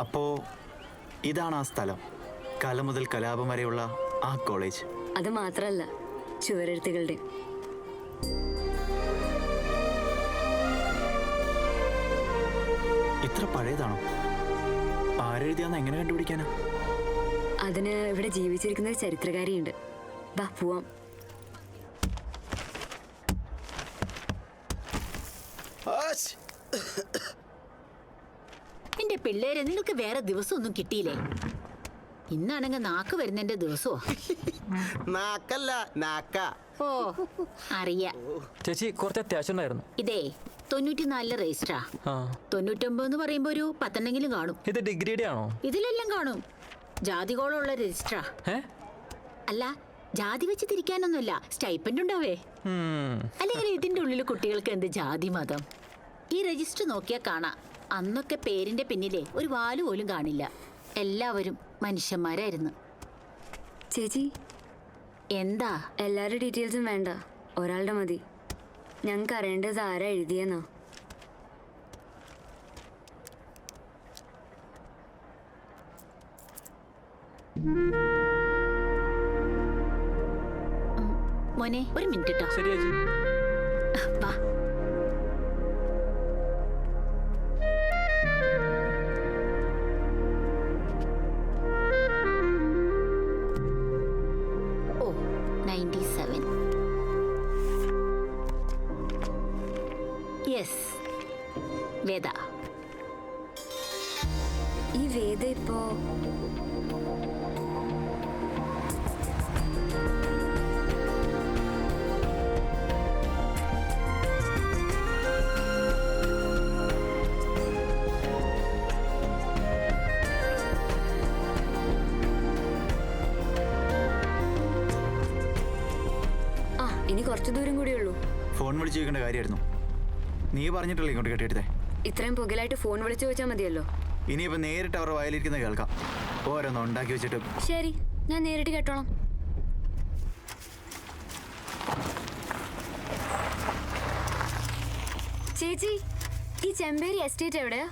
അപ്പോ ഇതാണ് ആ സ്ഥലം, കല മുതൽ കലാപം വരെയുള്ള ആ കോളേജ്. അത് മാത്രല്ല, ചുവരെഴുത്തുകളുടെ. ഇത്ര പഴയതാണോ? ആരെഴുതിയാന്ന് എങ്ങനെ കണ്ടുപിടിക്കാനാ? അതിന് ഇവിടെ ജീവിച്ചിരിക്കുന്ന ഒരു ചരിത്രകാരിയുണ്ട്. വാ പോവാം. എന്റെ പിള്ളേരെ, നിങ്ങൾക്ക് വേറെ ദിവസമൊന്നും കിട്ടിയില്ലേ? ഇന്നാണെങ്കിൽ നാക്ക് വരുന്നതിന്റെ ദിവസമോ? നാക്കല്ല നാക്ക. ഓ അറിയാ ചേച്ചി, കുറച്ച് അത്യാവശ്യം ഉണ്ടായിരുന്നു. ഇതേ 94 രജിസ്റ്ററാ. 99 എന്ന് പറയുമ്പോ ഒരു 10 കാണും. ഇത് ഡിഗ്രിയുടെ ആണോ? ഇതിലെല്ലാം കാണും. ജാതികോളമുള്ള രജിസ്റ്ററാ. അല്ല, ജാതി വെച്ച് തിരിക്കാനൊന്നുമല്ല, സ്റ്റൈപ്പൻഡ് ഉണ്ടാവേ. അല്ലെങ്കിൽ ഇതിന്റെ ഉള്ളിൽ കുട്ടികൾക്ക് എന്ത് ജാതി മതം? ഈ രജിസ്റ്റർ നോക്കിയാൽ കാണാം, അന്നൊക്കെ പേരിന്റെ പിന്നിലെ ഒരു വാല് പോലും കാണില്ല. എല്ലാവരും മനുഷ്യന്മാരായിരുന്നു. ചേച്ചി, എന്താ? എല്ലാവരുടെ ഡീറ്റെയിൽസും വേണ്ട, ഒരാളുടെ മതി. ഞങ്ങൾക്ക് അറിയേണ്ടത് ആരാ എഴുതിയെന്നോ. മോനെ, ഒരു മിനിറ്റ് കേട്ടോ. ശരി ചേച്ചി. വാ. ഓ 97. യെസ്, വേദ. ഈ വേദ ഇപ്പോ ഇനി കുറച്ചു ദൂരം കൂടിയേ ഉള്ളൂ. ഫോൺ വിളിച്ച് ചോദിക്കേണ്ട കാര്യമായിരുന്നു. നീ പറഞ്ഞിട്ടല്ലേ ഇങ്ങോട്ട് കെട്ടിയെടുത്തേ? ഇത്രയും പുകലായിട്ട് ഫോൺ വിളിച്ചു ചോദിച്ചാൽ മതിയല്ലോ. ഇനിയിപ്പോൾ നേരിട്ട് അവരുടെ വയലിരിക്കുന്ന കേൾക്കാം. ഓരോന്ന് ഉണ്ടാക്കി വെച്ചിട്ട്. ശരി, ഞാൻ നേരിട്ട് കേട്ടോളാം. ചേച്ചി, ഈ ചെമ്പേരി എസ്റ്റേറ്റ് എവിടെയാ?